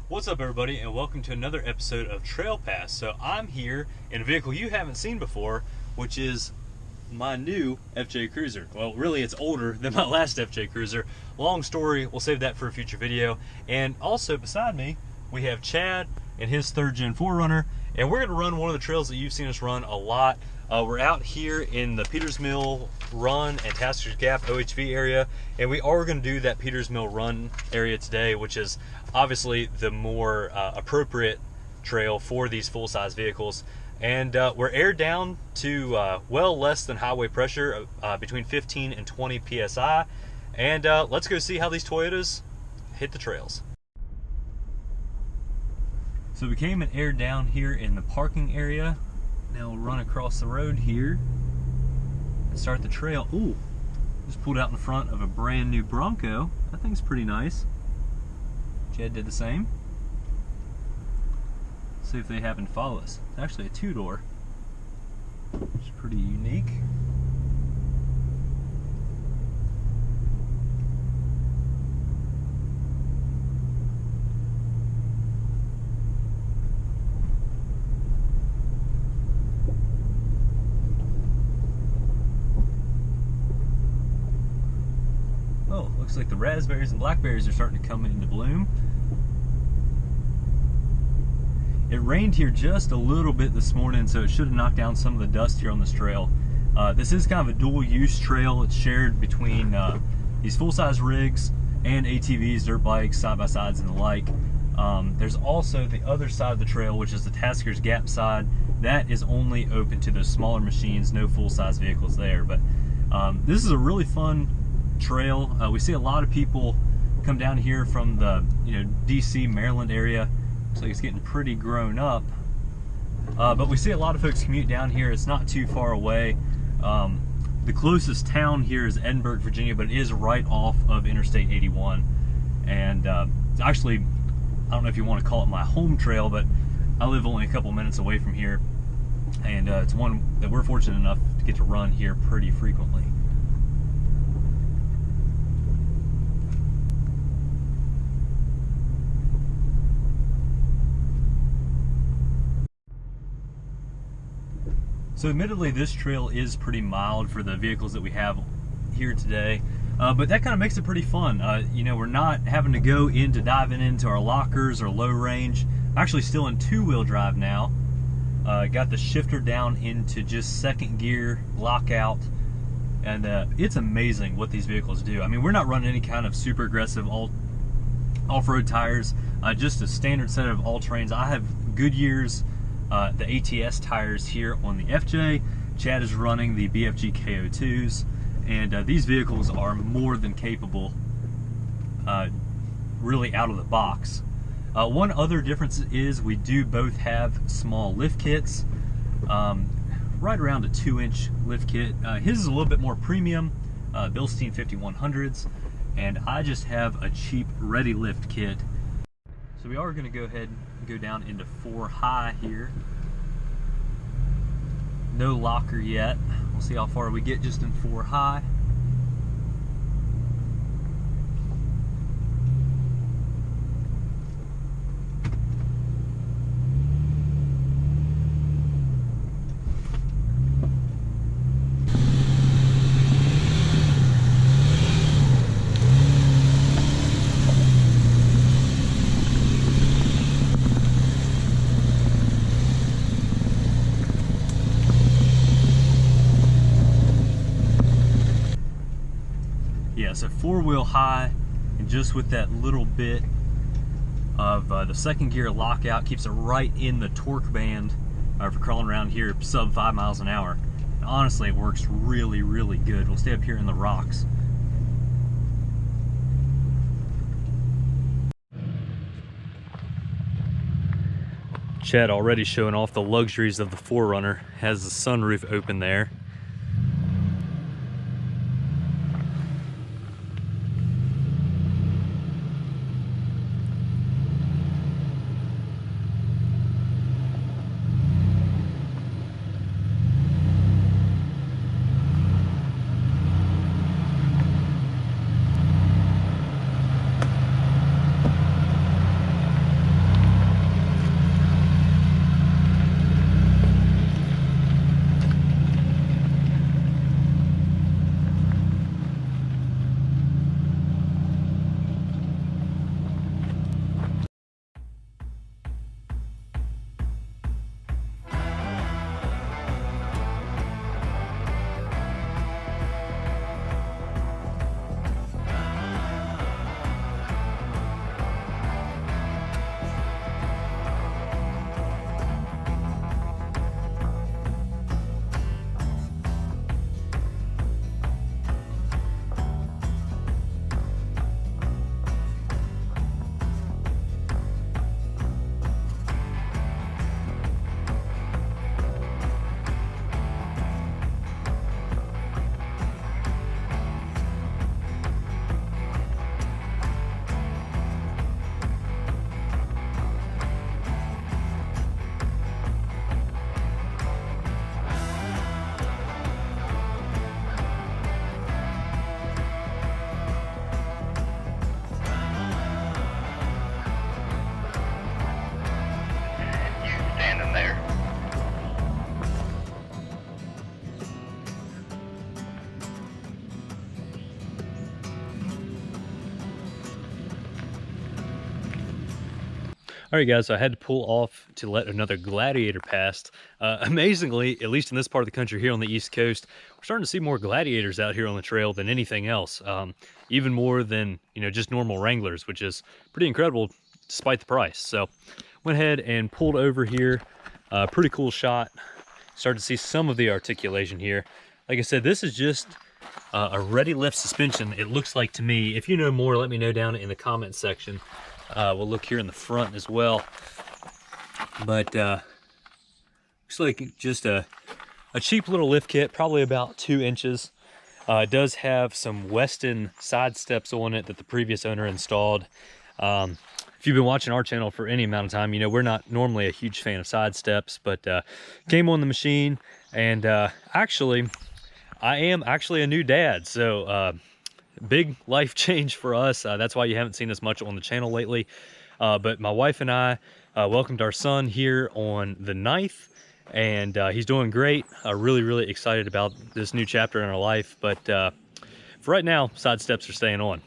What's up, everybody, and welcome to another episode of Trail Pass. So I'm here in a vehicle you haven't seen before, which is my new FJ Cruiser. Well, really, it's older than my last FJ Cruiser. Long story, we'll save that for a future video. And also beside me, we have Chad and his third gen 4Runner, and we're going to run one of the trails that you've seen us run a lot. We're out here in the Peters Mill Run and Tasker's Gap OHV area, and we are going to do that Peters Mill Run area today, which is obviously the more appropriate trail for these full-size vehicles. And we're aired down to well less than highway pressure, between 15 and 20 psi. And let's go see how these Toyotas hit the trails. So we came and aired down here in the parking area. Now we'll run across the road here and start the trail. Ooh, just pulled out in front of a brand new Bronco. That thing's pretty nice. Chad did the same. See if they happen to follow us. It's actually a two-door, which is pretty unique. Oh, looks like the raspberries and blackberries are starting to come into bloom. It rained here just a little bit this morning, so it should have knocked down some of the dust here on this trail. This is kind of a dual-use trail. It's shared between these full-size rigs and ATVs, dirt bikes, side-by-sides, and the like. There's also the other side of the trail, which is the Tasker's Gap side. That is only open to those smaller machines, no full-size vehicles there. But this is a really fun trail. We see a lot of people come down here from the DC, Maryland area. Looks like it's getting pretty grown up. But we see a lot of folks commute down here. It's not too far away. The closest town here is Edinburgh, Virginia, but it is right off of Interstate 81. And actually, I don't know if you want to call it my home trail, but I live only a couple minutes away from here. And it's one that we're fortunate enough to get to run here pretty frequently. So admittedly, this trail is pretty mild for the vehicles that we have here today, but that kind of makes it pretty fun. We're not having to go into diving into our lockers or low range. I'm actually still in two-wheel drive now. Got the shifter down into just second gear lockout, and it's amazing what these vehicles do. I mean, we're not running any kind of super aggressive off-road tires, just a standard set of all-terrains. I have Goodyear's the ATS tires here on the FJ. Chad is running the BFG KO2s, and these vehicles are more than capable, really out of the box. One other difference is we do both have small lift kits, right around a 2-inch lift kit. His is a little bit more premium, Bilstein 5100s, and I just have a cheap ready lift kit. So we are going to go ahead and go down into 4 high here. No locker yet. We'll see how far we get just in 4 high. Yeah, so 4-wheel high, and just with that little bit of the second gear lockout, keeps it right in the torque band for crawling around here sub 5 miles an hour. And honestly, it works really, really good. We'll stay up here in the rocks. Chad already showing off the luxuries of the 4Runner. Has the sunroof open there. All right, guys, so I had to pull off to let another gladiator pass. Amazingly, at least in this part of the country here on the East Coast, we're starting to see more gladiators out here on the trail than anything else. Even more than, just normal Wranglers, which is pretty incredible despite the price. So went ahead and pulled over here. Pretty cool shot. Started to see some of the articulation here. Like I said, this is just a ready lift suspension, it looks like to me. If you know more, let me know down in the comment section. We'll look here in the front as well. But looks like just a cheap little lift kit, probably about 2 inches. It does have some Weston side steps on it that the previous owner installed. If you've been watching our channel for any amount of time, we're not normally a huge fan of side steps, but came on the machine. And actually, I am actually a new dad, so big life change for us. That's why you haven't seen us much on the channel lately. But my wife and I welcomed our son here on the 9th, and he's doing great. Really, really excited about this new chapter in our life. But for right now, side steps are staying on.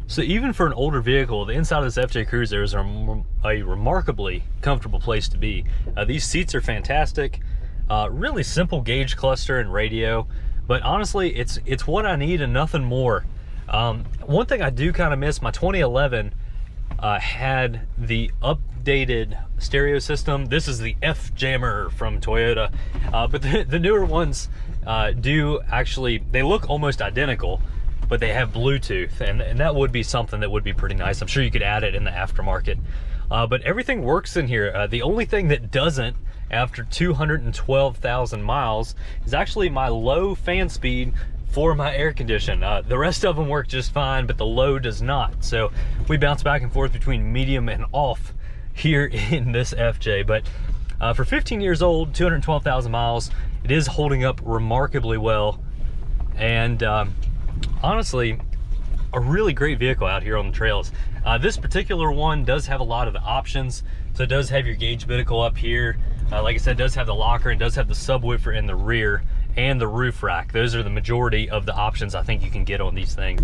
So even for an older vehicle, the inside of this FJ Cruiser is a remarkably comfortable place to be. These seats are fantastic. Really simple gauge cluster and radio, but honestly, it's what I need and nothing more. One thing I do kind of miss, my 2011 had the updated stereo system. This is the F-Jammer from Toyota, but the newer ones do actually, they look almost identical, but they have Bluetooth, and that would be something that would be pretty nice. I'm sure you could add it in the aftermarket. But everything works in here. The only thing that doesn't, after 212,000 miles, is actually my low fan speed for my air condition. The rest of them work just fine, but the low does not. So we bounce back and forth between medium and off here in this FJ. But for 15 years old, 212,000 miles, it is holding up remarkably well. And honestly, a really great vehicle out here on the trails. This particular one does have a lot of the options. So it does have your gauge binnacle up here. Like I said, it does have the locker and does have the subwoofer in the rear and the roof rack. Those are the majority of the options I think you can get on these things.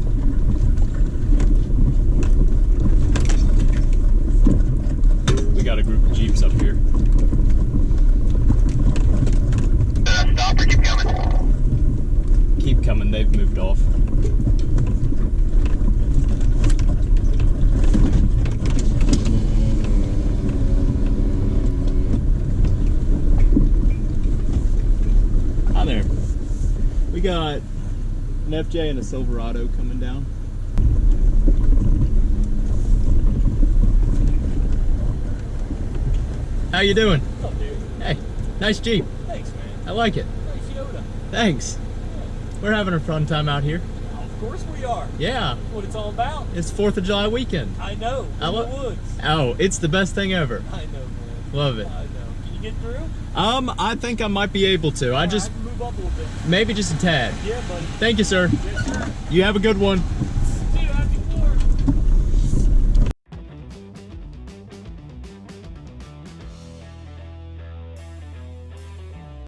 We got a group of Jeeps up here. Stop or keep coming? Keep coming, they've moved off. Hi there. We got an FJ and a Silverado coming down. How you doing? What's up, dude? Hey, nice Jeep. Thanks, man. I like it. Nice Yoda. Thanks. We're having a fun time out here. Of course we are. Yeah. That's what it's all about. It's 4th of July weekend. I know. In the woods. Oh, it's the best thing ever. I know, man. Love it. I know. Can you get through? I think I might be able to. I can move up a little bit. Maybe just a tad. Yeah, buddy. Thank you, sir. Yes, sir. You have a good one.